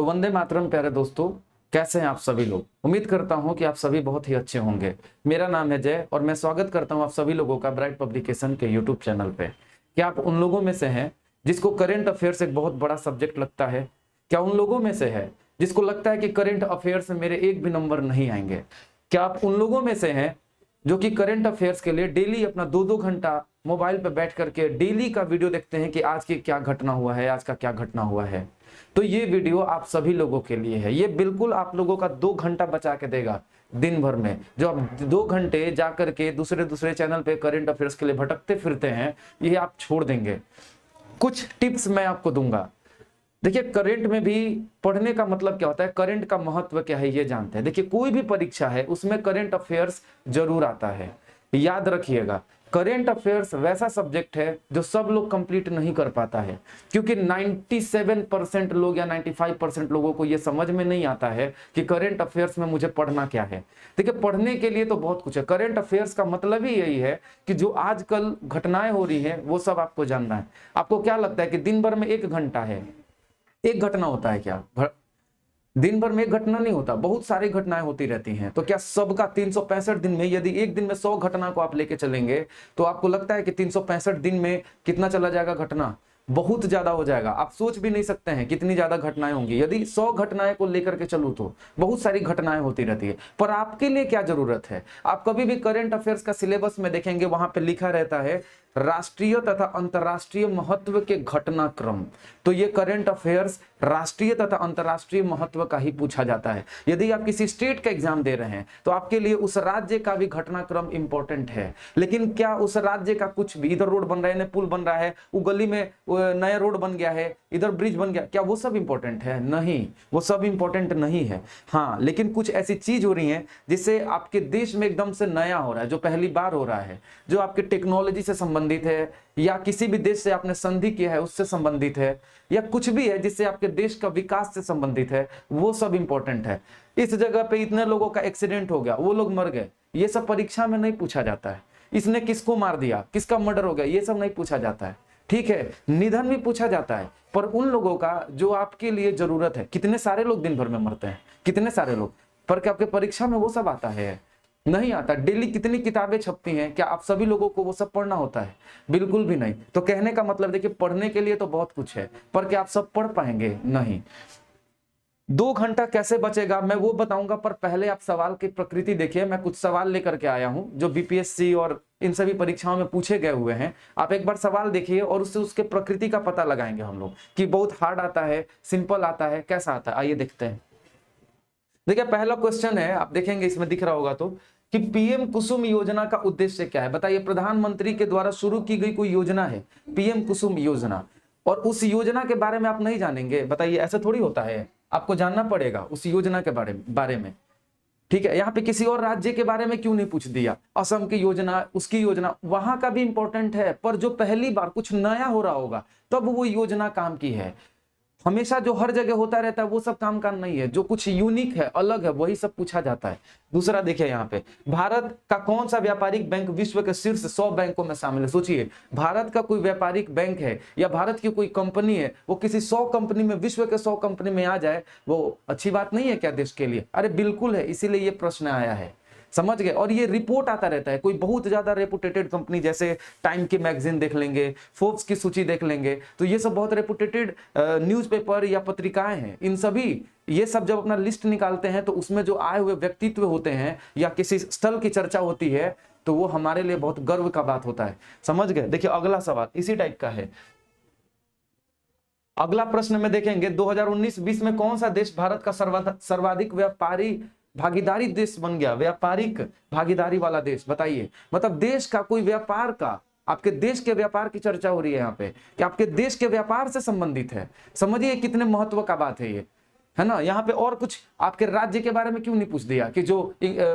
तो वंदे मातरम प्यारे दोस्तों, कैसे हैं आप सभी लोग। उम्मीद करता हूं कि आप सभी बहुत ही अच्छे होंगे। मेरा नाम है जय और मैं स्वागत करता हूं आप सभी लोगों का ब्राइट पब्लिकेशन के यूट्यूब चैनल पे। क्या आप उन लोगों में से हैं जिसको करंट अफेयर्स एक बहुत बड़ा सब्जेक्ट लगता है? क्या उन लोगों में से है जिसको लगता है कि करंट अफेयर्स में मेरे एक भी नंबर नहीं आएंगे? क्या आप उन लोगों में से हैं जो कि करंट अफेयर्स के लिए डेली अपना 2-2 घंटा मोबाइल पर बैठ करके डेली का वीडियो देखते हैं कि आज की क्या घटना हुआ है, आज का क्या घटना हुआ है? तो ये वीडियो आप सभी लोगों के लिए है। ये बिल्कुल आप लोगों का 2 घंटा बचा के देगा दिन भर में। जो आप 2 घंटे जाकर के दूसरे दूसरे चैनल पे करंट अफेयर्स के लिए भटकते फिरते हैं, ये आप छोड़ देंगे। कुछ टिप्स मैं आपको दूंगा। देखिए, करंट में भी पढ़ने का मतलब क्या होता है, करंट का महत्व क्या है ये जानते हैं। देखिए, कोई भी परीक्षा है उसमें करंट अफेयर्स जरूर आता है। याद रखिएगा, करंट अफेयर्स वैसा सब्जेक्ट है जो सब लोग कंप्लीट नहीं कर पाता है, क्योंकि 97% लोग या 95% लोगों को ये समझ में नहीं आता है कि करंट अफेयर्स में मुझे पढ़ना क्या है। देखिए, पढ़ने के लिए तो बहुत कुछ है। करंट अफेयर्स का मतलब ही यही है कि जो आजकल घटनाएं हो रही है वो सब आपको जानना है। आपको क्या लगता है कि दिन भर में 1 घंटा है, एक घटना होता है क्या? दिन भर में एक घटना नहीं होता, बहुत सारी घटनाएं होती रहती हैं। तो क्या सबका 365 दिन में यदि एक दिन में 100 घटना को आप लेके चलेंगे तो आपको लगता है कि 365 दिन में कितना चला जाएगा घटना? बहुत ज्यादा हो जाएगा। आप सोच भी नहीं सकते हैं कितनी ज्यादा घटनाएं होंगी। यदि 100 घटनाएं को लेकर के चलूं तो बहुत सारी घटनाएं होती रहती है। पर आपके लिए क्या जरूरत है? आप कभी भी करंट अफेयर्स का सिलेबस में देखेंगे, वहां पे लिखा रहता है राष्ट्रीय तथा अंतर्राष्ट्रीय महत्व के घटनाक्रम। तो ये करंट अफेयर्स राष्ट्रीय तथा अंतर्राष्ट्रीय महत्व का ही पूछा जाता है। यदि आप किसी स्टेट का एग्जाम दे रहे हैं तो आपके लिए उस राज्य का भी घटनाक्रम इंपॉर्टेंट है। लेकिन क्या उस राज्य का कुछ भी, इधर रोड बन रहा है, पुल बन रहा है, वो गली में नया रोड बन गया है, इधर ब्रिज बन गया, क्या वो सब इंपॉर्टेंट है? नहीं, वो सब इंपॉर्टेंट नहीं है। हाँ, लेकिन कुछ ऐसी चीज हो रही है जिससे आपके देश में एकदम से नया हो रहा है, जो पहली बार हो रहा है, जो आपके टेक्नोलॉजी से संबंधित है, या किसी भी देश से आपने संधि किया है उससे संबंधित है, या कुछ भी है जिससे आपके देश का विकास से संबंधित है, वो सब इंपॉर्टेंट है। इस जगह पे इतने लोगों का एक्सीडेंट हो गया, वो लोग मर गए, ये सब परीक्षा में नहीं पूछा जाता है। इसने किसको मार दिया, किसका मर्डर हो गया, ये सब नहीं पूछा जाता है। ठीक है, निधन भी पूछा जाता है, पर उन लोगों का जो आपके लिए जरूरत है। कितने सारे लोग दिन भर में मरते हैं, कितने सारे लोग, पर क्या आपके परीक्षा में वो सब आता है? नहीं आता। डेली कितनी किताबें छपती हैं, क्या आप सभी लोगों को वो सब पढ़ना होता है? बिल्कुल भी नहीं। तो कहने का मतलब देखिए, पढ़ने के लिए तो बहुत कुछ है, पर क्या आप सब पढ़ पाएंगे? नहीं। 2 घंटा कैसे बचेगा मैं वो बताऊंगा, पर पहले आप सवाल की प्रकृति देखिए। मैं कुछ सवाल लेकर के आया हूं जो बीपीएससी और इन सभी परीक्षाओं में पूछे गए हुए हैं। आप एक बार सवाल देखिए और उससे उसके प्रकृति का पता लगाएंगे हम लोग कि बहुत हार्ड आता है, सिंपल आता है, कैसा आता है। आइए देखते हैं। देखिए, पहला क्वेश्चन है, आप देखेंगे इसमें दिख रहा होगा तो, कि पीएम कुसुम योजना का उद्देश्य क्या है? बताइए। प्रधानमंत्री के द्वारा शुरू की गई कोई योजना है, पीएम कुसुम योजना, और उस योजना के बारे में आप नहीं जानेंगे? बताइए, ऐसा थोड़ी होता है। आपको जानना पड़ेगा उस योजना के बारे में। ठीक है, यहाँ पे किसी और राज्य के बारे में क्यों नहीं पूछ दिया? असम की योजना, उसकी योजना, वहां का भी इंपॉर्टेंट है, पर जो पहली बार कुछ नया हो रहा होगा तब वो योजना काम की है। हमेशा जो हर जगह होता रहता है वो सब काम का नहीं है। जो कुछ यूनिक है, अलग है, वही सब पूछा जाता है। दूसरा देखिए, यहाँ पे भारत का कौन सा व्यापारिक बैंक विश्व के शीर्ष 100 बैंकों में शामिल है? सोचिए, भारत का कोई व्यापारिक बैंक है या भारत की कोई कंपनी है, वो किसी 100 कंपनी में, विश्व के 100 कंपनी में आ जाए, वो अच्छी बात नहीं है क्या देश के लिए? अरे बिल्कुल है, इसीलिए ये प्रश्न आया है। समझ गए? और ये रिपोर्ट आता रहता है, कोई बहुत ज्यादा रेपुटेटेड कंपनी, जैसे टाइम की मैगजीन देख लेंगे, फोर्ब्स की सूची देख लेंगे, तो ये सब बहुत रेपुटेटेड न्यूज़पेपर या पत्रिकाएं हैं। इन सभी ये सब जब अपना लिस्ट निकालते हैं तो उसमें जो आए हुए व्यक्तित्व होते हैं या किसी स्थल की चर्चा होती है तो वो हमारे लिए बहुत गर्व का बात होता है। समझ गए? देखिए, अगला सवाल इसी टाइप का है। अगला प्रश्न में देखेंगे, 2019-20 में कौन सा देश भारत का सर्वाधिक व्यापारी भागीदारी देश बन गया? व्यापारिक भागीदारी वाला देश। बताइए, मतलब देश का कोई व्यापार का, आपके देश के व्यापार की चर्चा हो रही है यहाँ पे, कि आपके देश के व्यापार से संबंधित है। समझिए कितने महत्व का बात है ये, है ना। यहाँ पे और कुछ आपके राज्य के बारे में क्यों नहीं पूछ दिया कि जो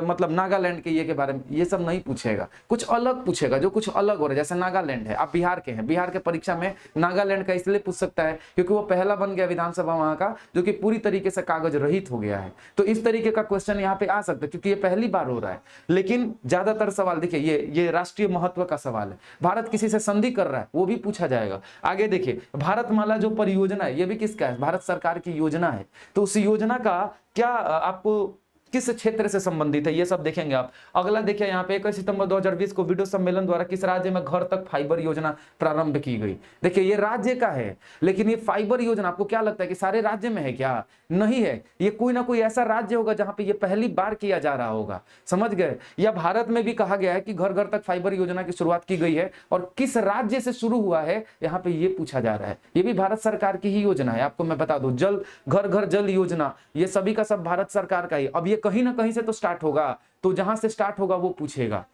मतलब नागालैंड के ये के बारे में? ये सब नहीं पूछेगा, कुछ अलग पूछेगा, जो कुछ अलग हो रहा है। जैसे नागालैंड है, आप बिहार के हैं, बिहार के परीक्षा में नागालैंड का इसलिए पूछ सकता है क्योंकि वो पहला बन गया विधानसभा वहां का जो कि पूरी तरीके से कागज रहित हो गया है। तो इस तरीके का क्वेश्चन यहाँ पे आ सकता है क्योंकि ये पहली बार हो रहा है। लेकिन ज्यादातर सवाल देखिए, ये राष्ट्रीय महत्व का सवाल है। भारत किसी से संधि कर रहा है, वो भी पूछा जाएगा। आगे देखिए, भारतमाला जो परियोजना है, ये भी किसका है? भारत सरकार की योजना है। तो उस योजना का क्या आपको किस क्षेत्र से संबंधित है, ये सब देखेंगे आप। अगला देखिए यहाँ पे 21 सितंबर 2020 को वीडियो सम्मेलन द्वारा किस राज्य में घर तक फाइबर योजना प्रारंभ की गई। देखिए ये राज्य का है, लेकिन ये फाइबर योजना आपको क्या लगता है कि सारे राज्य में है क्या? नहीं है, ये कोई ना कोई ऐसा राज्य होगा जहां पे ये पहली बार किया जा रहा होगा, समझ गए। या भारत में भी कहा गया है कि घर घर तक फाइबर योजना की शुरुआत की गई है, और किस राज्य से शुरू हुआ है यहाँ पे ये पूछा जा रहा है। ये भी भारत सरकार की ही योजना है, आपको मैं बता दूं। जल घर घर जल योजना, ये सभी का सब भारत सरकार का ही। अब ये कहीं ना कहीं से तो स्टार्ट होगा, तो जहां से स्टार्ट होगा वो पूछेगा।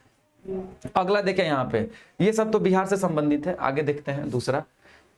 अगला देखें यहाँ पे, ये सब तो बिहार से संबंधित है। आगे देखते हैं दूसरा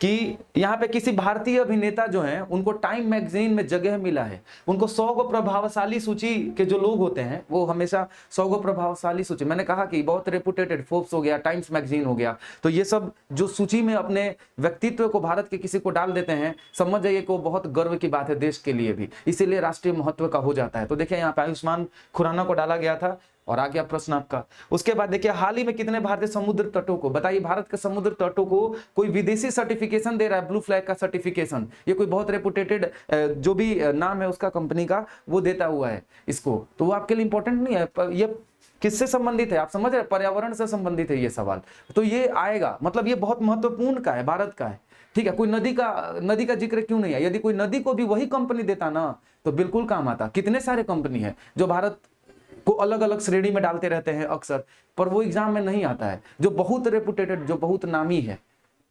कि यहाँ पे किसी भारतीय अभिनेता जो हैं उनको टाइम मैगजीन में जगह मिला है। उनको 100 गो प्रभावशाली सूची के जो लोग होते हैं वो हमेशा 100 गो प्रभावशाली सूची, मैंने कहा कि बहुत रेपुटेटेड, फोर्ब्स हो गया, टाइम्स मैगजीन हो गया, तो ये सब जो सूची में अपने व्यक्तित्व को भारत के किसी को डाल देते हैं, समझ जाइए को बहुत गर्व की बात है देश के लिए भी, इसीलिए राष्ट्रीय महत्व का हो जाता है। तो देखिए यहाँ पे आयुष्मान खुराना को डाला गया था, और आ गया प्रश्न आपका। उसके बाद देखिए हाल ही में कितने भारतीय समुद्र तटों को, बताइए भारत के समुद्र तटों को कोई विदेशी सर्टिफिकेशन दे रहा है, ब्लू फ्लैग का सर्टिफिकेशन। ये कोई बहुत रेपुटेटेड जो भी नाम है उसका कंपनी का, वो देता हुआ है इसको, तो वो आपके लिए इंपॉर्टेंट नहीं है। ये किससे संबंधित है आप समझ रहे हैं? पर्यावरण से संबंधित है ये सवाल, तो ये आएगा, मतलब ये बहुत महत्वपूर्ण का है, भारत का है, ठीक है। कोई नदी का जिक्र क्यों नहीं है? यदि कोई नदी को भी वही कंपनी देता ना तो बिल्कुल काम आता। कितने सारे कंपनी है जो भारत को अलग अलग श्रेणी में डालते रहते हैं अक्सर, पर वो एग्जाम में नहीं आता है। जो बहुत रेपुटेटेड, जो बहुत नामी है,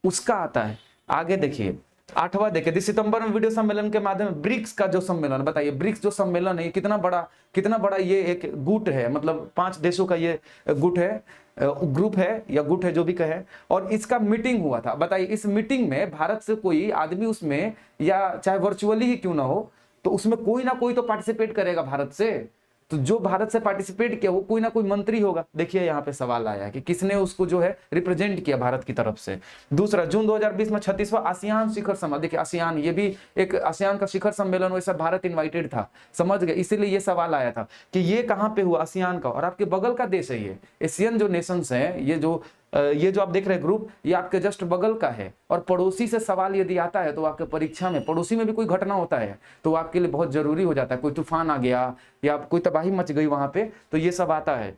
उसका आता है। आगे देखिए 8वां देखिए, 10 सितंबर में वीडियो सम्मेलन के माध्यम ब्रिक्स का जो सम्मेलन, बताइए ब्रिक्स जो सम्मेलन है कितना बड़ा ये एक गुट है, मतलब 5 देशों का ये गुट है, ग्रुप है या गुट है जो भी कहे, और इसका मीटिंग हुआ था। बताइए इस मीटिंग में भारत से कोई आदमी उसमें, या चाहे वर्चुअली ही क्यों ना हो, तो उसमें कोई ना कोई तो पार्टिसिपेट करेगा भारत से। तो जो भारत से पार्टिसिपेट किया वो कोई ना कोई मंत्री होगा। देखिए यहाँ पे सवाल आया कि किसने उसको जो है रिप्रेजेंट किया भारत की तरफ से। दूसरा, जून 2020 में 36वां आसियान शिखर सम्मेलन, देखिए आसियान, ये भी एक आसियान का शिखर सम्मेलन, वैसा भारत इन्वाइटेड था, समझ गए, इसीलिए ये सवाल आया था कि ये कहाँ पे हुआ, आसियान का, और आपके बगल का देश है ये। एशियन जो नेशंस हैं, ये जो आप देख रहे हैं ग्रुप, ये आपके जस्ट बगल का है। और पड़ोसी से सवाल यदि आता है तो आपके परीक्षा में पड़ोसी में भी कोई घटना होता है तो आपके लिए बहुत जरूरी हो जाता है। कोई तूफान आ गया या कोई तबाही मच गई वहां पे, तो ये सब आता है,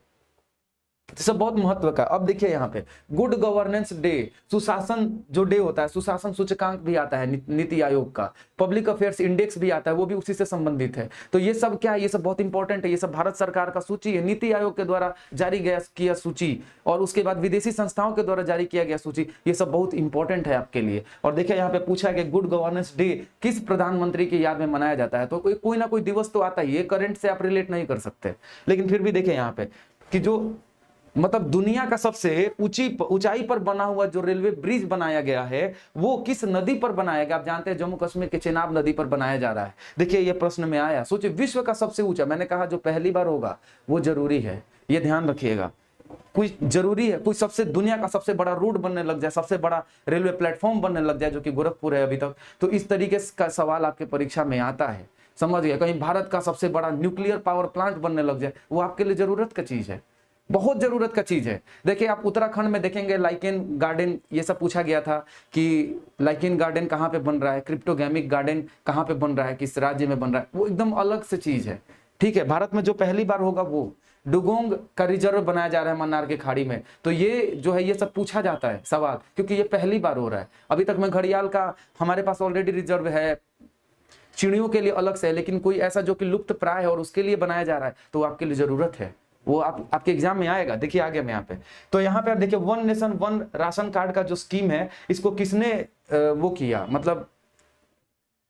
सब बहुत महत्व का। अब देखिए यहाँ पे गुड गवर्नेंस डे, सुशासन जो डे होता है, सुशासन सूचकांक भी आता है नीति आयोग का, पब्लिक अफेयर्स इंडेक्स भी आता है, वो भी उसी से संबंधित है। तो ये सब क्या है, ये सब बहुत इंपॉर्टेंट है। ये सब भारत सरकार का सूची है, नीति आयोग के द्वारा जारी किया सूची, और उसके बाद विदेशी संस्थाओं के द्वारा जारी किया गया सूची, ये सब बहुत इंपॉर्टेंट है आपके लिए। और देखिए यहाँ पे पूछा कि गुड गवर्नेंस डे किस प्रधानमंत्री की याद में मनाया जाता है, तो कोई ना कोई दिवस तो आता ही है, करंट से आप रिलेट नहीं कर सकते, लेकिन फिर भी देखिए यहाँ पे कि जो मतलब दुनिया का सबसे ऊंचाई पर बना हुआ जो रेलवे ब्रिज बनाया गया है वो किस नदी पर बनाया गया? आप जानते हैं जम्मू कश्मीर के चेनाब नदी पर बनाया जा रहा है। देखिए ये प्रश्न में आया, सोचिए विश्व का सबसे ऊंचा, मैंने कहा जो पहली बार होगा वो जरूरी है, ये ध्यान रखिएगा। कोई जरूरी है, कोई सबसे दुनिया का सबसे बड़ा रोड बनने लग जाए, सबसे बड़ा रेलवे प्लेटफॉर्म बनने लग जाए, जो कि गोरखपुर है अभी तक, तो इस तरीके का सवाल आपके परीक्षा में आता है, समझ गए। कहीं भारत का सबसे बड़ा न्यूक्लियर पावर प्लांट बनने लग जाए, वो आपके लिए जरूरत का चीज है, बहुत जरूरत का चीज है। देखिए आप उत्तराखंड में देखेंगे लाइकेन गार्डन, ये सब पूछा गया था कि लाइकेन गार्डन कहाँ पे बन रहा है, क्रिप्टोगैमिक गार्डन कहाँ पे बन रहा है, किस राज्य में बन रहा है, वो एकदम अलग से चीज है, ठीक है। भारत में जो पहली बार होगा वो डुगोंग का रिजर्व बनाया जा रहा है मन्नार की खाड़ी में, तो ये जो है ये सब पूछा जाता है सवाल, क्योंकि ये पहली बार हो रहा है। अभी तक में घड़ियाल का हमारे पास ऑलरेडी रिजर्व है, चिड़ियों के लिए अलग से है, लेकिन कोई ऐसा जो कि लुप्त प्राय है और उसके लिए बनाया जा रहा है, तो आपके लिए जरूरत है, वो आपके एग्जाम में आएगा। देखिए आगे में यहाँ पे, तो यहाँ पे आप देखिए one nation one ration card का जो स्कीम है, इसको किसने वो किया, मतलब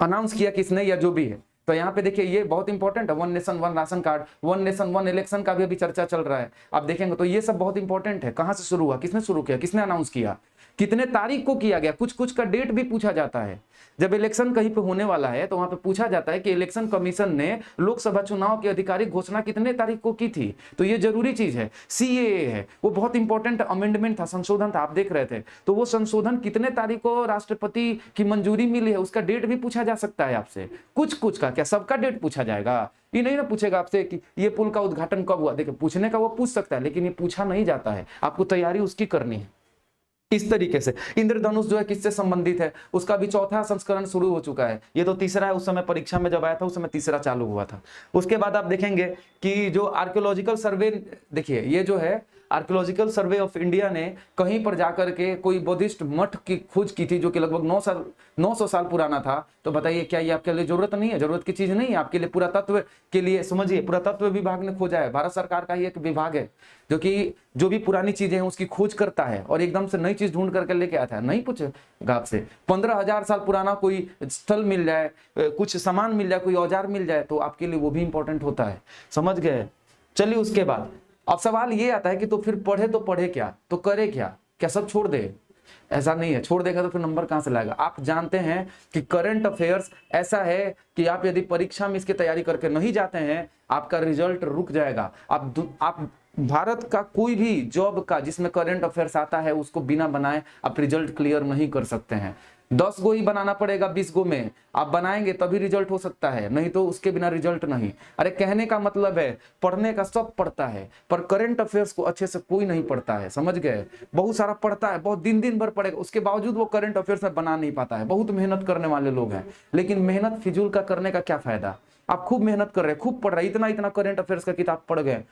अनाउंस किया किसने, या जो भी है। तो यहाँ पे देखिए ये बहुत इंपॉर्टेंट है, one nation one ration card, one nation one election का भी अभी चर्चा चल रहा है, आप देखेंगे तो ये सब बहुत इंपॉर्टेंट है। कहाँ से शुरू हुआ, किसने शुरू किया, किसने अनाउंस किया, कितने तारीख को किया गया, कुछ का डेट भी पूछा जाता है। जब इलेक्शन कहीं पे होने वाला है तो वहां पे पूछा जाता है कि इलेक्शन कमीशन ने लोकसभा चुनाव की आधिकारिक घोषणा कितने तारीख को की थी, तो ये जरूरी चीज है। सीएए है, वो बहुत इंपॉर्टेंट अमेंडमेंट था, संशोधन था, आप देख रहे थे, तो वो संशोधन कितने तारीख को राष्ट्रपति की मंजूरी मिली है, उसका डेट भी पूछा जा सकता है आपसे। कुछ का क्या, सबका डेट पूछा जाएगा? ये नहीं ना पूछेगा आपसे कि ये पुल का उद्घाटन कब हुआ। देखिए पूछने का वो पूछ सकता है, लेकिन ये पूछा नहीं जाता है, आपको तैयारी उसकी करनी है। इस तरीके से इंद्रधनुष जो है किससे संबंधित है, उसका भी चौथा संस्करण शुरू हो चुका है। ये तो तीसरा है, उस समय परीक्षा में जब आया था उस समय तीसरा चालू हुआ था। उसके बाद आप देखेंगे कि जो आर्कियोलॉजिकल सर्वे, देखिए ये जो है आर्कियोलॉजिकल सर्वे ऑफ इंडिया ने कहीं पर जाकर के कोई बुद्धिस्ट मठ की खोज की थी जो कि लगभग 900 साल पुराना था। तो बताइए क्या ये आपके लिए जरूरत नहीं है? जरूरत की चीज नहीं है आपके लिए। पुरातत्व के लिए समझिए, पुरातत्व विभाग ने खोजा है, भारत सरकार का ही एक विभाग है जो कि जो भी पुरानी चीजें हैं उसकी खोज करता है और एकदम से नई चीज ढूंढ करके लेके आता है। नहीं पूछेगा आपसे 15,000 साल पुराना कोई स्थल मिल जाए, कुछ सामान मिल जाए, कोई औजार मिल जाए तो आपके लिए वो भी इंपॉर्टेंट होता है। समझ गए? चलिए उसके बाद अब सवाल ये आता है कि तो फिर पढ़े क्या, तो करे क्या सब छोड़ दे? ऐसा नहीं है, छोड़ देगा तो फिर नंबर कहां से लाएगा? आप जानते हैं कि करंट अफेयर्स ऐसा है कि आप यदि परीक्षा में इसकी तैयारी करके नहीं जाते हैं आपका रिजल्ट रुक जाएगा। आप भारत का कोई भी जॉब का जिसमें करंट अफेयर्स आता है उसको बिना बनाए आप रिजल्ट क्लियर नहीं कर सकते हैं। 10 गो ही बनाना पड़ेगा 20 गो में, आप बनाएंगे तभी रिजल्ट हो सकता है, नहीं तो उसके बिना रिजल्ट नहीं। अरे कहने का मतलब है पढ़ने का सब पढ़ता है पर करंट अफेयर्स को अच्छे से कोई नहीं पढ़ता है। समझ गए? बहुत सारा पढ़ता है, बहुत दिन भर पढ़ेगा, उसके बावजूद वो करंट अफेयर्स में बना नहीं पाता है। बहुत मेहनत करने वाले लोग हैं, लेकिन मेहनत फिजूल का करने का क्या फायदा? आप खूब मेहनत कर रहे हैं, खूब पढ़ रहे हैं, इतना करंट अफेयर्स का किताब पढ़ गए,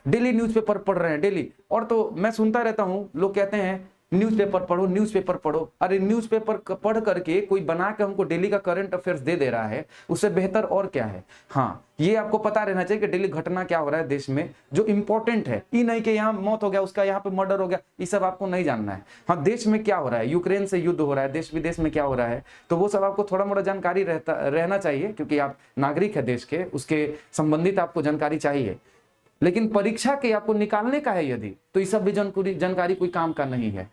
डेली न्यूज़पेपर पढ़ रहे हैं डेली। और तो मैं सुनता रहता हूं लोग कहते हैं न्यूज़पेपर पढ़ो। अरे न्यूज़पेपर पढ़ करके कोई बना के हमको डेली का करंट अफेयर्स दे रहा है, उससे बेहतर और क्या है? हाँ, ये आपको पता रहना चाहिए कि डेली घटना क्या हो रहा है देश में जो इंपॉर्टेंट है। ये नहीं कि यहाँ मौत हो गया, उसका यहाँ पे मर्डर हो गया, ये सब आपको नहीं जानना है। हाँ, देश में क्या हो रहा है, यूक्रेन से युद्ध हो रहा है, देश विदेश में क्या हो रहा है, तो वो सब आपको थोड़ा मोड़ा जानकारी रहना चाहिए क्योंकि आप नागरिक है देश के, उसके संबंधित आपको जानकारी चाहिए। लेकिन परीक्षा के आपको निकालने का है यदि, तो ये सब भी जानकारी कोई काम का नहीं है,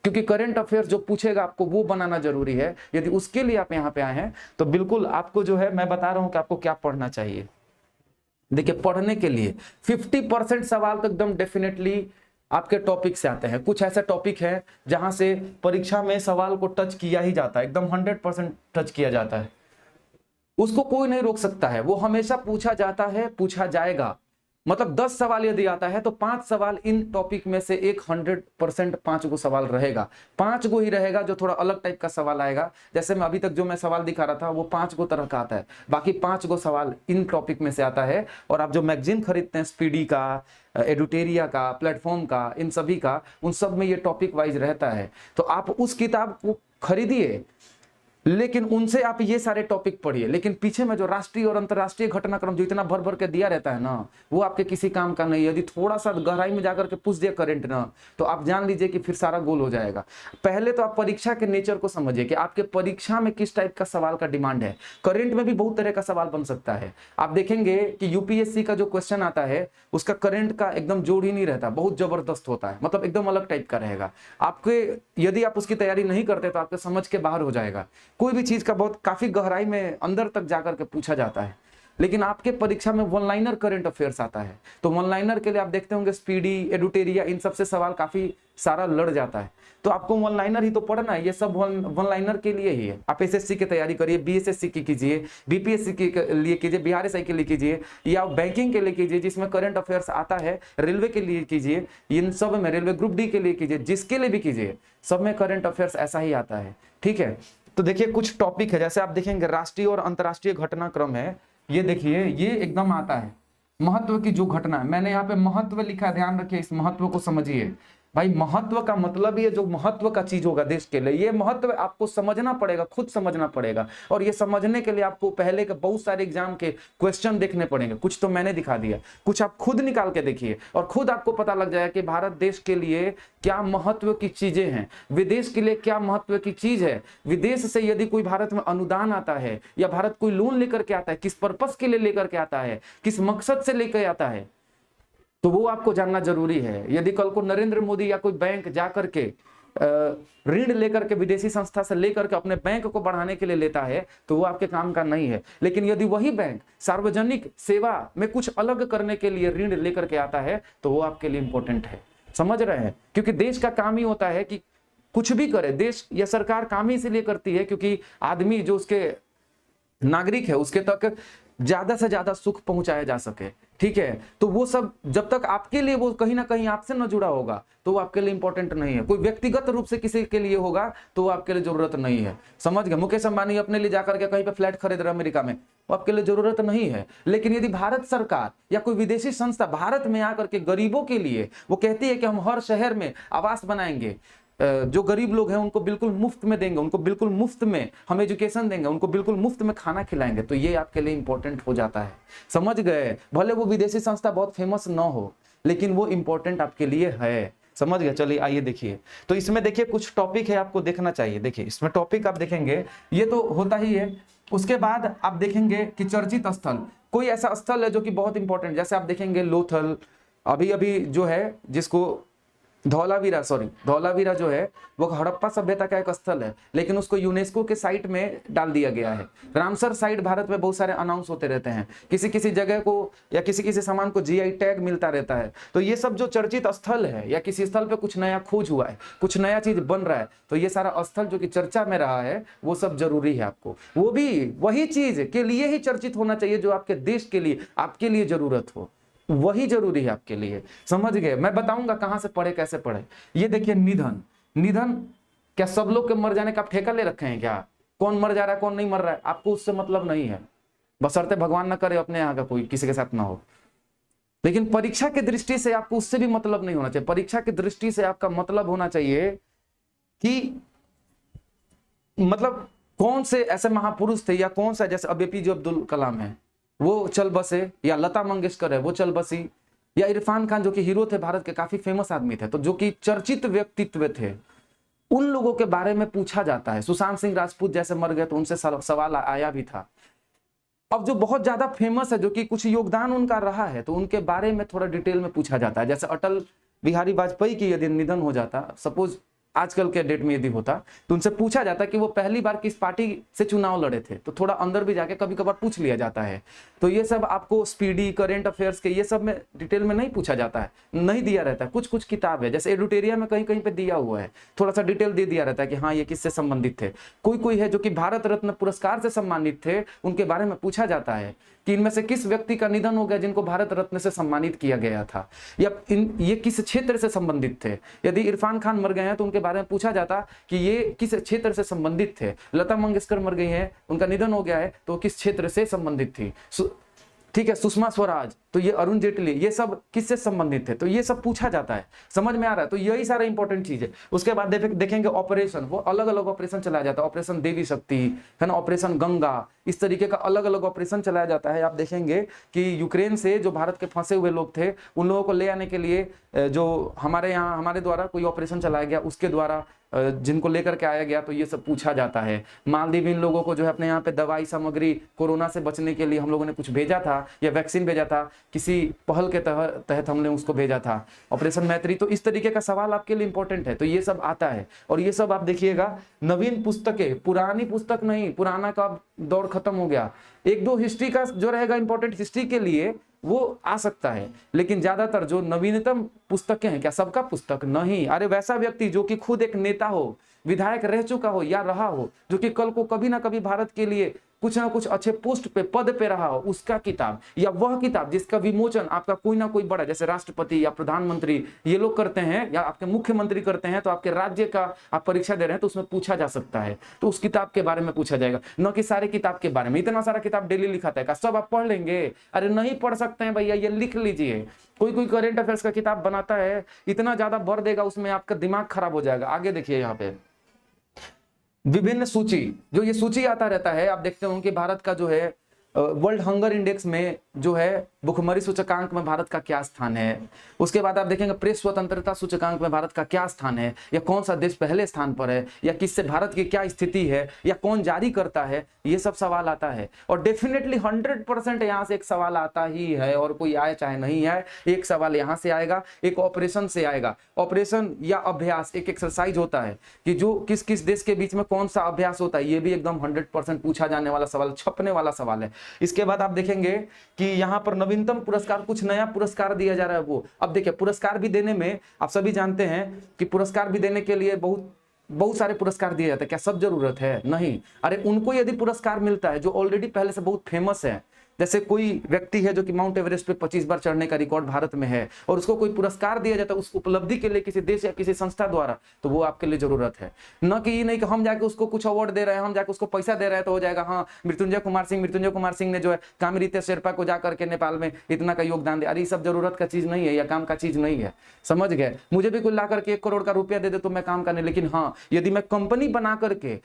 क्योंकि करंट अफेयर्स जो पूछेगा आपको वो बनाना जरूरी है। यदि उसके लिए आप यहाँ पे आए हैं तो बिल्कुल आपको जो है मैं बता रहा हूं कि आपको क्या पढ़ना चाहिए। देखिए पढ़ने के लिए 50% सवाल तो एकदम डेफिनेटली आपके टॉपिक से आते हैं। कुछ ऐसे टॉपिक है जहां से परीक्षा में सवाल को टच किया ही जाता है, एकदम 100% टच किया जाता है, उसको कोई नहीं रोक सकता है, वो हमेशा पूछा जाता है, पूछा जाएगा। मतलब 10 सवाल यदि आता है तो 5 सवाल इन टॉपिक में से 100% 5 गो सवाल रहेगा, 5 गो ही रहेगा जो थोड़ा अलग टाइप का सवाल आएगा। जैसे मैं अभी तक जो मैं सवाल दिखा रहा था वो 5 गो तरह का आता है, बाकी 5 गो सवाल इन टॉपिक में से आता है। और आप जो मैगजीन खरीदते हैं स्पीडी का, एडुटेरिया का, प्लेटफॉर्म का, इन सभी का, उन सब में ये टॉपिक वाइज रहता है। तो आप उस किताब को खरीदिए, लेकिन उनसे आप ये सारे टॉपिक पढ़िए, लेकिन पीछे में जो राष्ट्रीय और अंतर्राष्ट्रीय घटनाक्रम जो इतना भर भर के दिया रहता है ना, वो आपके किसी काम का नहीं है। यदि थोड़ा सा गहराई में जाकर के पूछ दिया करंट ना, तो आप जान लीजिए कि फिर सारा गोल हो जाएगा। पहले तो आप परीक्षा के नेचर को समझिए कि आपके परीक्षा में किस टाइप का सवाल का डिमांड है। करंट में भी बहुत तरह का सवाल बन सकता है। आप देखेंगे कि यूपीएससी का जो क्वेश्चन आता है उसका करंट का एकदम जोड़ ही नहीं रहता, बहुत जबरदस्त होता है, मतलब एकदम अलग टाइप का रहेगा। आपके यदि आप उसकी तैयारी नहीं करते तो आपके समझ के बाहर हो जाएगा। कोई भी चीज का बहुत काफी गहराई में अंदर तक जाकर के पूछा जाता है, लेकिन आपके परीक्षा में वन लाइनर करंट अफेयर्स आता है। तो वन लाइनर के लिए आप देखते होंगे स्पीडी, एडुटेरिया, इन सब से सवाल काफी सारा लड़ जाता है। तो आपको वन लाइनर ही तो पढ़ना है, ये सब वन लाइनर के लिए ही है। आप एसएससी की तैयारी करिए, बीएसएससी की कीजिए, बीपीएससी के लिए कीजिए, बिहार एसआई के लिए कीजिए, या बैंकिंग के लिए कीजिए जिसमें करंट अफेयर्स आता है, रेलवे के लिए कीजिए, इन सब में, रेलवे ग्रुप डी के लिए कीजिए, जिसके लिए भी कीजिए, सब में करंट अफेयर्स ऐसा ही आता है। ठीक है, तो देखिए कुछ टॉपिक है, जैसे आप देखेंगे राष्ट्रीय और अंतर्राष्ट्रीय घटनाक्रम है, ये देखिए ये एकदम आता है। महत्व की जो घटना है, मैंने यहाँ पे महत्व लिखा है, ध्यान रखिए, इस महत्व को समझिए भाई। महत्व का मतलब ये जो महत्व का चीज होगा देश के लिए, ये महत्व आपको समझना पड़ेगा, खुद समझना पड़ेगा। और ये समझने के लिए आपको पहले के बहुत सारे एग्जाम के क्वेश्चन देखने पड़ेंगे। कुछ तो मैंने दिखा दिया, कुछ आप खुद निकाल के देखिए और खुद आपको पता लग जाएगा कि भारत देश के लिए क्या महत्व की चीजें हैं, विदेश के लिए क्या महत्व की चीज है। विदेश से यदि कोई भारत में अनुदान आता है या भारत कोई लोन लेकर के आता है, किस पर्पस के लिए लेकर के आता है, किस मकसद से लेकर आता है, तो वो आपको जानना जरूरी है। यदि कल को नरेंद्र मोदी या कोई बैंक जाकर के ऋण लेकर के विदेशी संस्था से लेकर के अपने बैंक को बढ़ाने के लिए लेता है तो वो आपके काम का नहीं है। लेकिन यदि वही बैंक सार्वजनिक सेवा में कुछ अलग करने के लिए ऋण लेकर के आता है तो वो आपके लिए इंपॉर्टेंट है। समझ रहे हैं? क्योंकि देश का काम ही होता है कि कुछ भी करे, देश या सरकार काम ही इसलिए करती है क्योंकि आदमी जो उसके नागरिक है उसके तक ज्यादा से ज्यादा सुख पहुंचाया जा सके। ठीक है, तो वो सब जब तक आपके लिए वो कहीं ना कहीं आपसे न जुड़ा होगा तो वो आपके लिए इंपॉर्टेंट नहीं है। कोई व्यक्तिगत रूप से किसी के लिए होगा तो वो आपके लिए जरूरत नहीं है। समझ गए? मुकेश अंबानी अपने लिए जाकर के कहीं पे फ्लैट खरीद रहे अमेरिका में, वो आपके लिए जरूरत नहीं है। लेकिन यदि भारत सरकार या कोई विदेशी संस्था भारत में आकर के गरीबों के लिए वो कहती है कि हम हर शहर में आवास बनाएंगे, जो गरीब लोग हैं उनको बिल्कुल मुफ्त में देंगे, उनको बिल्कुल मुफ्त में हम एजुकेशन देंगे, उनको बिल्कुल मुफ्त में खाना खिलाएंगे, तो ये आपके लिए इंपॉर्टेंट हो जाता है। समझ गए? भले वो विदेशी संस्था बहुत फेमस ना हो लेकिन वो इंपॉर्टेंट आपके लिए है। समझ गए? चलिए आइए देखिए, तो इसमें देखिए कुछ टॉपिक है आपको देखना चाहिए। देखिए इसमें टॉपिक आप देखेंगे, ये तो होता ही है। उसके बाद आप देखेंगे कि चर्चित स्थल, कोई ऐसा स्थल है जो कि बहुत इंपॉर्टेंट, जैसे आप देखेंगे लोथल, अभी अभी जो है जिसको धौलावीरा जो है वो हड़प्पा सभ्यता का एक स्थल है, लेकिन उसको यूनेस्को के साइट में डाल दिया गया है। रामसर साइट भारत में बहुत सारे अनाउंस होते रहते हैं, किसी किसी जगह को या किसी किसी सामान को जीआई टैग मिलता रहता है। तो ये सब जो चर्चित स्थल है या किसी स्थल पे कुछ नया खोज हुआ है, कुछ नया चीज बन रहा है, तो ये सारा स्थल जो कि चर्चा में रहा है वो सब जरूरी है आपको। वो भी वही चीज के लिए ही चर्चित होना चाहिए जो आपके देश के लिए, आपके लिए जरूरत हो, वही जरूरी है आपके लिए। समझ गए? मैं बताऊंगा कहां से पढ़े कैसे पढ़े। ये देखिए निधन, क्या सब लोग के मर जाने का आप ठेका ले रखे हैं क्या? कौन मर जा रहा है कौन नहीं मर रहा है आपको उससे मतलब नहीं है, बशर्ते भगवान ना करे अपने यहाँ का कोई किसी के साथ ना हो। लेकिन परीक्षा की दृष्टि से आपको उससे भी मतलब नहीं होना चाहिए। परीक्षा की दृष्टि से आपका मतलब होना चाहिए कि मतलब कौन से ऐसे महापुरुष थे, या कौन सा, जैसे अब एपीजे अब्दुल कलाम है वो चल बसे, या लता मंगेशकर है वो चल बसी, या इरफान खान जो कि हीरो थे भारत के, काफी फेमस आदमी थे, तो जो कि चर्चित व्यक्तित्व थे, उन लोगों के बारे में पूछा जाता है। सुशांत सिंह राजपूत जैसे मर गए तो उनसे सवाल आया भी था। अब जो बहुत ज्यादा फेमस है, जो कि कुछ योगदान उनका रहा है, तो उनके बारे में थोड़ा डिटेल में पूछा जाता है। जैसे अटल बिहारी वाजपेयी की यदि निधन हो जाता, सपोज आजकल के डेट में यदि होता, तो उनसे पूछा जाता कि वो पहली बार किस पार्टी से चुनाव लड़े थे, तो थोड़ा अंदर भी जाके कभी कभार पूछ लिया जाता है। तो ये सब आपको स्पीडी करंट अफेयर्स के ये सब में डिटेल में नहीं पूछा जाता है, नहीं दिया रहता है। कुछ कुछ किताब है, जैसे एडुटेरिया में कहीं कहीं पे दिया हुआ है, थोड़ा सा डिटेल दे दिया रहता है कि हाँ ये किससे संबंधित थे। कोई कोई है जो कि भारत रत्न पुरस्कार से सम्मानित थे, उनके बारे में पूछा जाता है कि इनमें से किस व्यक्ति का निधन हो गया जिनको भारत रत्न से सम्मानित किया गया था, या ये किस क्षेत्र से संबंधित थे। यदि इरफान खान मर गए हैं तो उनके बारे में पूछा जाता कि ये किस क्षेत्र से संबंधित थे। लता मंगेशकर मर गई हैं, उनका निधन हो गया है, तो किस क्षेत्र से संबंधित थी। ठीक है, सुषमा स्वराज, तो ये अरुण जेटली, ये सब किससे संबंधित थे, तो ये सब पूछा जाता है। समझ में आ रहा है? तो यही सारा इंपॉर्टेंट चीज है। उसके बाद देखेंगे ऑपरेशन, वो अलग अलग ऑपरेशन चलाया जाता है। ऑपरेशन देवी शक्ति है ना, ऑपरेशन गंगा, इस तरीके का अलग अलग ऑपरेशन चलाया जाता है। आप देखेंगे कि यूक्रेन से जो भारत के फंसे हुए लोग थे, उन लोगों को ले आने के लिए जो हमारे यहाँ हमारे द्वारा कोई ऑपरेशन चलाया गया, उसके द्वारा जिनको लेकर के आया गया, तो ये सब पूछा जाता है। मालदीव इन लोगों को जो है अपने यहाँ पे दवाई सामग्री कोरोना से बचने के लिए हम लोगों ने कुछ भेजा था, या वैक्सीन भेजा था, किसी पहल के तहत हमने उसको भेजा था, ऑपरेशन मैत्री। तो इस तरीके का सवाल आपके लिए इंपॉर्टेंट है, तो ये सब आता है। और ये सब आप देखिएगा, नवीन पुस्तकें, पुरानी पुस्तक नहीं, पुराना का दौर खत्म हो गया। एक दो हिस्ट्री का जो रहेगा इंपॉर्टेंट हिस्ट्री के लिए वो आ सकता है, लेकिन ज्यादातर जो नवीनतम पुस्तकें हैं, क्या सबका पुस्तक नहीं। अरे वैसा व्यक्ति जो कि खुद एक नेता हो, विधायक रह चुका हो या रहा हो, जो कि कल को कभी ना कभी भारत के लिए कुछ ना कुछ अच्छे पोस्ट पे, पद पे रहा हो, उसका किताब, या वह किताब जिसका विमोचन आपका कोई ना कोई बड़ा, जैसे राष्ट्रपति या प्रधानमंत्री ये लोग करते हैं, या आपके मुख्यमंत्री करते हैं, तो आपके राज्य का आप परीक्षा दे रहे हैं तो उसमें पूछा जा सकता है, तो उस किताब के बारे में पूछा जाएगा, न कि सारे किताब के बारे में। इतना सारा किताब डेली लिखाता है, सब आप पढ़ लेंगे? अरे नहीं पढ़ सकते हैं भैया, ये लिख लीजिए। कोई कोई करेंट अफेयर्स का किताब बनाता है, इतना ज्यादा भर देगा उसमें, आपका दिमाग खराब हो जाएगा। आगे देखिए, यहाँ पे विभिन्न सूची, जो ये सूची आता रहता है, आप देखते हो कि भारत का जो है वर्ल्ड हंगर इंडेक्स में जो है भुखमरी सूचकांक में भारत का क्या स्थान है। उसके बाद आप देखेंगे प्रेस स्वतंत्रता सूचकांक में भारत का क्या स्थान है, या कौन सा देश पहले स्थान पर है, या किससे भारत की क्या स्थिति है, या कौन जारी करता है, ये सब सवाल आता है। और डेफिनेटली 100% यहाँ से एक सवाल आता ही है, और कोई आए चाहे नहीं आए, एक सवाल यहाँ से आएगा, एक ऑपरेशन से आएगा। ऑपरेशन या अभ्यास एक एक्सरसाइज होता है कि जो किस किस देश के बीच में कौन सा अभ्यास होता है, ये भी एकदम 100% पूछा जाने वाला सवाल, छपने वाला सवाल है। इसके बाद आप देखेंगे कि यहाँ पर नवीनतम पुरस्कार, कुछ नया पुरस्कार दिया जा रहा है। वो अब देखिए, पुरस्कार भी देने में आप सभी जानते हैं कि पुरस्कार भी देने के लिए बहुत सारे पुरस्कार दिए जाते हैं। क्या सब जरूरत है? नहीं। अरे उनको यदि पुरस्कार मिलता है जो ऑलरेडी पहले से बहुत फेमस है, जैसे कोई व्यक्ति है जो कि माउंट एवरेस्ट पे 25 बार चढ़ने का रिकॉर्ड भारत में है और उसको कोई पुरस्कार दिया जाता है उस उपलब्धि के लिए किसी देश या किसी संस्था द्वारा, तो वो आपके लिए जरूरत है। न कि ये नहीं कि हम जाके उसको कुछ अवार्ड दे रहे हैं, हम जाके उसको पैसा दे रहे हैं तो हो जाएगा। हाँ, मृत्युंजय कुमार सिंह ने जो है कामरीते शेरपा को जाकर के नेपाल में इतना का योगदान दिया। अरे ये सब जरूरत का चीज नहीं है या काम का चीज नहीं है, समझ गए। मुझे भी कोई ला करके 1 करोड़ का रुपया दे दे तो मैं काम का नहीं, लेकिन हाँ यदि मैं कंपनी बना करके,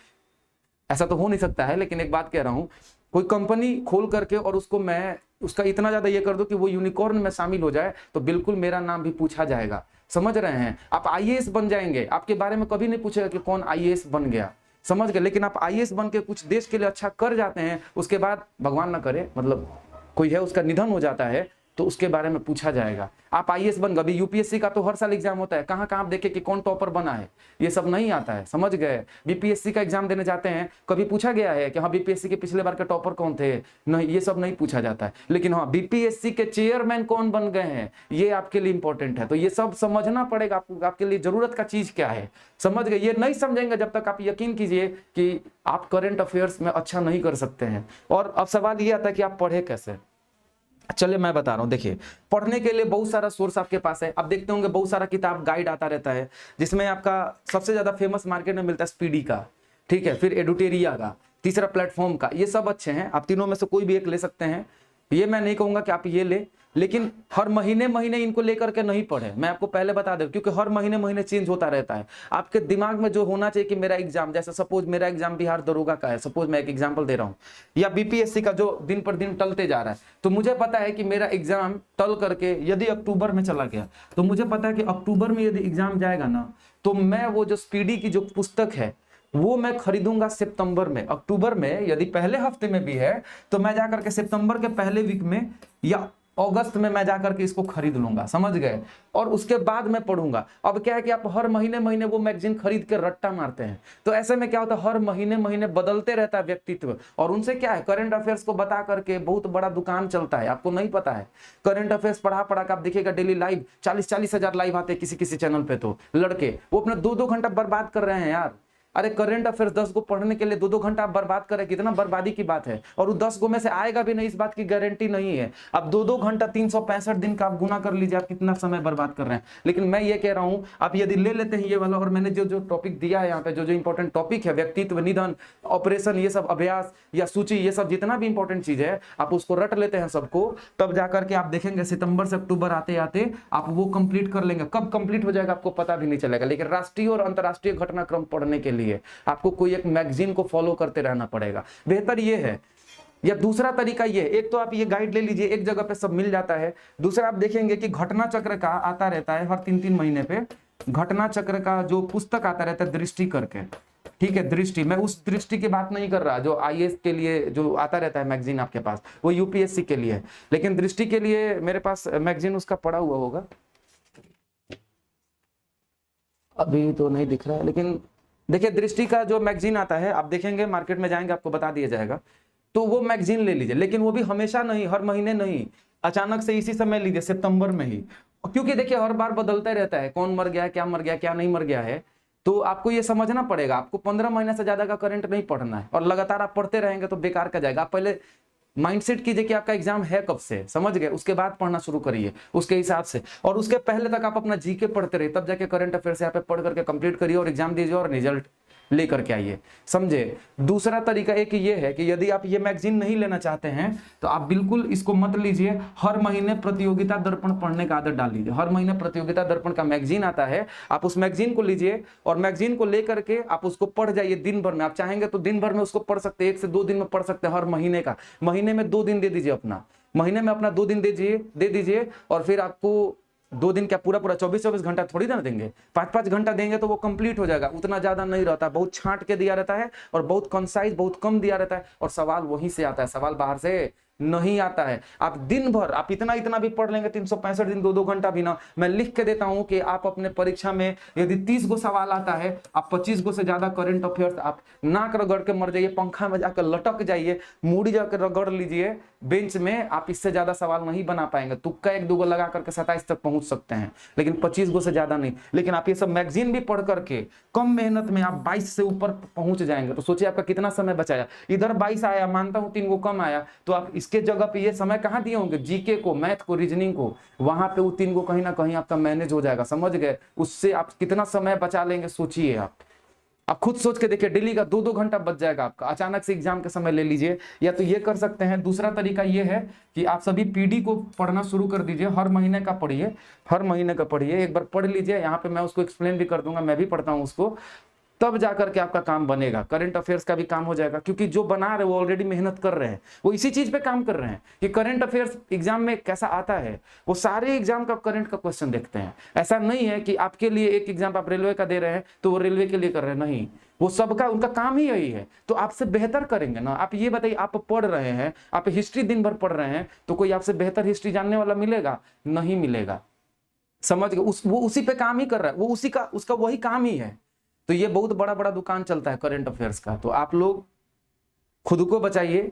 ऐसा तो हो नहीं सकता है लेकिन एक बात कह रहा हूं, कोई कंपनी खोल करके और उसको मैं उसका इतना ज्यादा ये कर दूं कि वो यूनिकॉर्न में शामिल हो जाए, तो बिल्कुल मेरा नाम भी पूछा जाएगा, समझ रहे हैं। आप आईएएस बन जाएंगे, आपके बारे में कभी नहीं पूछेगा कि कौन आईएएस बन गया, समझ गए। लेकिन आप आईएएस बन के कुछ देश के लिए अच्छा कर जाते हैं, उसके बाद भगवान ना करे मतलब कोई है उसका निधन हो जाता है तो उसके बारे में पूछा जाएगा। आप आईएएस बन गए, अभी यूपीएससी का तो हर साल एग्जाम होता है, कहाँ कहाँ आप देखें कि कौन टॉपर बना है, ये सब नहीं आता है, समझ गए। बीपीएससी का एग्जाम देने जाते हैं, कभी पूछा गया है कि हाँ बीपीएससी के पिछले बार के टॉपर कौन थे, नहीं, ये सब नहीं पूछा जाता है। लेकिन हाँ बीपीएससी के चेयरमैन कौन बन गए हैं, ये आपके लिए इंपॉर्टेंट है, तो ये सब समझना पड़ेगा आपको, आपके लिए जरूरत का चीज क्या है, समझ गए। ये नहीं समझेंगे जब तक आप यकीन कीजिए कि आप करंट अफेयर्स में अच्छा नहीं कर सकते हैं। और अब सवाल ये आता है कि आप पढ़े कैसे। चलिए मैं बता रहा हूं, देखिए पढ़ने के लिए बहुत सारा सोर्स आपके पास है। आप देखते होंगे बहुत सारा किताब गाइड आता रहता है, जिसमें आपका सबसे ज्यादा फेमस मार्केट में मिलता है स्पीडी का, ठीक है, फिर एडुटेरिया का, तीसरा प्लेटफॉर्म का। ये सब अच्छे हैं, आप तीनों में से कोई भी एक ले सकते हैं। ये मैं नहीं कहूंगा कि आप ये ले, लेकिन हर महीने इनको लेकर के नहीं पढ़े, मैं आपको पहले बता दूं, क्योंकि हर महीने चेंज होता रहता है। आपके दिमाग में जो होना चाहिए कि मेरा एग्जाम, जैसे सपोज मेरा एग्जाम बिहार दरोगा का है, सपोज मैं एक एग्जांपल दे रहा हूं, या बीपीएससी का जो दिन पर दिन टलते जा रहा है, तो मुझे पता है कि मेरा एग्जाम टल करके यदि अक्टूबर में चला गया, तो मुझे पता है कि अक्टूबर में यदि एग्जाम जाएगा ना, तो मैं वो जो स्पीडी की जो पुस्तक है वो मैं खरीदूंगा सितंबर में। अक्टूबर में यदि पहले हफ्ते में भी है तो मैं जाकर के सितंबर के पहले वीक में या अगस्त में मैं जाकर के इसको खरीद लूंगा, समझ गए, और उसके बाद मैं पढ़ूंगा। अब क्या है कि आप हर महीने वो मैगजीन खरीद के रट्टा मारते हैं, तो ऐसे में क्या होता है, हर महीने बदलते रहता है व्यक्तित्व, और उनसे क्या है, करंट अफेयर्स को बता करके बहुत बड़ा दुकान चलता है, आपको नहीं पता है। करंट अफेयर्स पढ़ा के आप देखिएगा डेली लाइव 40 हजार लाइव आते हैं किसी चैनल पे, तो लड़के वो अपना 2 घंटा बर्बाद कर रहे हैं यार। अरे करंट अफेयर्स 10 गो पढ़ने के लिए 2 घंटा आप बर्बाद करें, कितना बर्बादी की बात है। और वो 10 गो में से आएगा भी नहीं, इस बात की गारंटी नहीं है। अब 2 घंटा 365 दिन का आप गुना कर लीजिए, आप कितना समय बर्बाद कर रहे हैं। लेकिन मैं ये कह रहा हूं, आप यदि ले लेते हैं ये वाला, और मैंने जो टॉपिक दिया है यहाँ पे, जो इंपॉर्टेंट टॉपिक है, व्यक्तित्व, निधन, ऑपरेशन, ये सब अभ्यास या सूची, ये सब जितना भी इंपॉर्टेंट चीज है, आप उसको रट लेते हैं सबको, तब जाकर के आप देखेंगे सितंबर से अक्टूबर आते आते आप वो कंप्लीट कर लेंगे। कब कंप्लीट हो जाएगा आपको पता भी नहीं चलेगा। लेकिन राष्ट्रीय और अंतर्राष्ट्रीय घटनाक्रम पढ़ने के लिए आपको कोई एक मैगजीन को फॉलो करते रहना पड़ेगा। बेहतर ये है, या दूसरा तरीका ये, एक तो आप ये गाइड ले लीजिए, एक जगह पे सब मिल जाता है। दूसरा आप देखेंगे कि घटना चक्र का आता रहता है हर 3 महीने पे, घटना चक्र का जो पुस्तक आता रहता है दृष्टि करके, ठीक है, दृष्टि। मैं उस दृष्टि की बात नहीं कर रहा जो आईएएस के लिए जो आता रहता है मैगजीन आपके पास, वो यूपीएससी के लिए। लेकिन दृष्टि के लिए मेरे पास मैगजीन उसका पड़ा हुआ होगा, अभी तो नहीं दिख रहा है, लेकिन देखिए दृष्टि का जो मैगजीन आता है, आप देखेंगे मार्केट में जाएंगे आपको बता दिया जाएगा, तो वो मैगजीन ले लीजिए। लेकिन वो भी हमेशा नहीं, हर महीने नहीं, अचानक से इसी समय लीजिए, सितंबर में ही, क्योंकि देखिए हर बार बदलता रहता है, कौन मर गया है, क्या मर गया, क्या नहीं मर गया है। तो आपको ये समझना पड़ेगा, आपको 15 महीने से ज्यादा का करंट नहीं पढ़ना है, और लगातार आप पढ़ते रहेंगे तो बेकार का जाएगा। आप पहले माइंडसेट कीजिए कि आपका एग्जाम है कब से, समझ गए, उसके बाद पढ़ना शुरू करिए उसके हिसाब से। और उसके पहले तक आप अपना जीके पढ़ते रहिए, तब जाके करंट अफेयर्स यहाँ पे पढ़ करके कंप्लीट करिए और एग्जाम दीजिए और रिजल्ट लेकर के आइए, समझे। दूसरा तरीका एक ये है कि यदि आप ये मैगजीन नहीं लेना चाहते हैं तो आप बिल्कुल इसको मत लीजिए, हर महीने प्रतियोगिता दर्पण पढ़ने का आदत डाल लीजिए। हर महीने प्रतियोगिता दर्पण का मैगजीन आता है, आप उस मैगजीन को लीजिए और मैगजीन को लेकर के आप उसको पढ़ जाइए दिन भर में। आप चाहेंगे तो दिन भर में उसको पढ़ सकते हैं, 1 से 2 दिन में पढ़ सकते हैं हर महीने का। महीने में 2 दिन दे दीजिए अपना, महीने में अपना 2 दिन दे दीजिए, और फिर आपको 2 दिन क्या पूरा 24 घंटा थोड़ी ना देंगे, 5 घंटा देंगे तो वो कंप्लीट हो जाएगा। उतना ज्यादा नहीं रहता, बहुत छांट के दिया रहता है और बहुत कंसाइज, बहुत कम दिया रहता है, और सवाल वहीं से आता है, सवाल बाहर से नहीं आता है। आप दिन भर आप इतना भी पढ़ लेंगे, 365 दिन 2 घंटा भी ना, मैं लिख के देता हूं कि आप अपने परीक्षा में यदि 30 गो सवाल आता है, आप 25 गो से ज्यादा करंट अफेयर्स आप नाक रगड़ के मर जाइए, पंखा में जाकर लटक जाइए, मूड़ी जाकर रगड़ लीजिए बेंच में, आप इससे ज्यादा सवाल नहीं बना पाएंगे। तुक्का 1-2 गो लगा करके 27 तक पहुंच सकते हैं, लेकिन 25 गो से ज्यादा नहीं। लेकिन आप ये सब मैगजीन भी पढ़ करके कम मेहनत में आप 22 से ऊपर पहुंच जाएंगे। तो सोचिए आपका कितना समय बचाया। इधर 22 आया, मानता हूं 3 गो कम आया, तो आप इसके जगह पे ये समय कहाँ दिए होंगे, जीके को, मैथ को, रीजनिंग को, वहां पे वो 3 को कहीं ना कहीं आपका मैनेज हो जाएगा, समझ गए। उससे आप कितना समय बचा लेंगे सोचिए। आप खुद सोच के देखिए, डेली का 2-2 घंटा बच जाएगा आपका। अचानक से एग्जाम के समय ले लीजिए, या तो ये कर सकते हैं। दूसरा तरीका ये है कि आप सभी पीडी को पढ़ना शुरू कर दीजिए, हर महीने का पढ़िए, हर महीने का पढ़िए, एक बार पढ़ लीजिए। यहाँ पे मैं उसको एक्सप्लेन भी कर दूंगा, मैं भी पढ़ता हूँ उसको, तब जाकर के आपका काम बनेगा। करंट अफेयर्स का भी काम हो जाएगा, क्योंकि जो बना रहे वो ऑलरेडी मेहनत कर रहे हैं, वो इसी चीज पे काम कर रहे हैं कि करंट अफेयर्स एग्जाम में कैसा आता है। वो सारे एग्जाम का करंट का क्वेश्चन देखते हैं। ऐसा नहीं है कि आपके लिए एक एग्जाम आप रेलवे का दे रहे हैं तो वो रेलवे के लिए कर रहे हैं, नहीं, वो सबका, उनका काम ही यही है। तो आपसे बेहतर करेंगे ना। आप ये बताइए, आप पढ़ रहे हैं, आप हिस्ट्री दिन भर पढ़ रहे हैं, तो कोई आपसे बेहतर हिस्ट्री जानने वाला मिलेगा? नहीं मिलेगा, समझ गए। वो उसी पे काम ही कर रहा है, वो उसी का, उसका वही काम ही है। तो ये बहुत बड़ा बड़ा दुकान चलता है करंट अफेयर्स का। तो आप लोग खुद को बचाइए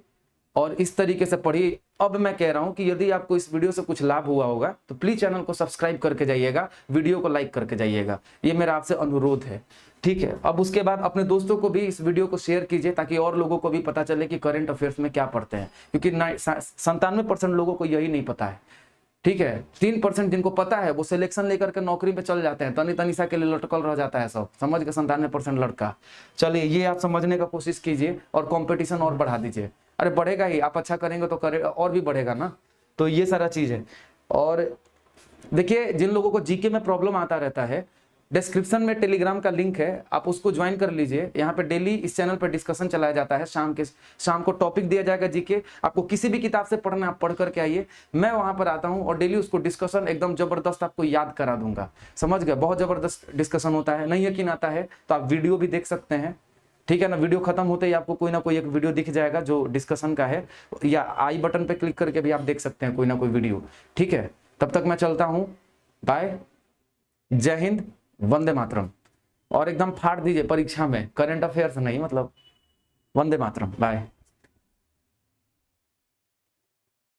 और इस तरीके से पढ़िए। अब मैं कह रहा हूं कि यदि आपको इस वीडियो से कुछ लाभ हुआ होगा तो प्लीज चैनल को सब्सक्राइब करके जाइएगा, वीडियो को लाइक करके जाइएगा, ये मेरा आपसे अनुरोध है, ठीक है। अब उसके बाद अपने दोस्तों को भी इस वीडियो को शेयर कीजिए, ताकि और लोगों को भी पता चले कि करंट अफेयर्स में क्या पढ़ते हैं, क्योंकि 97% लोगों को यही नहीं पता है, ठीक है। 3% जिनको पता है वो सिलेक्शन लेकर के नौकरी पे चल जाते हैं, तनी तनिषा के लिए लटकल रह जाता है सब, समझ के 97% लड़का। चलिए, ये आप समझने का कोशिश कीजिए और कंपटीशन और बढ़ा दीजिए। अरे बढ़ेगा ही, आप अच्छा करेंगे तो करे और भी बढ़ेगा ना। तो ये सारा चीज है। और देखिए, जिन लोगों को जीके में प्रॉब्लम आता रहता है, डिस्क्रिप्शन में टेलीग्राम का लिंक है, आप उसको ज्वाइन कर लीजिए। यहाँ पे डेली इस चैनल पर डिस्कशन चलाया जाता है, शाम को टॉपिक दिया जाएगा जीके। आपको किसी भी किताब से पढ़ना, आप पढ़ करके आइए, मैं वहां पर आता हूँ और डेली उसको डिस्कशन एकदम जबरदस्त आपको याद करा दूंगा, समझ गए। बहुत जबरदस्त डिस्कशन होता है। नहीं यकीन आता है तो आप वीडियो भी देख सकते हैं, ठीक है ना। वीडियो खत्म होते ही आपको कोई ना कोई एक वीडियो दिख जाएगा जो डिस्कशन का है, या आई बटन पे क्लिक करके भी आप देख सकते हैं कोई ना कोई वीडियो, ठीक है। तब तक मैं चलता हूँ, बाय, जय हिंद, वंदे मातरम। और एकदम फाड़ दीजिए परीक्षा में, करंट अफेयर्स नहीं, मतलब वंदे मातरम, बाय।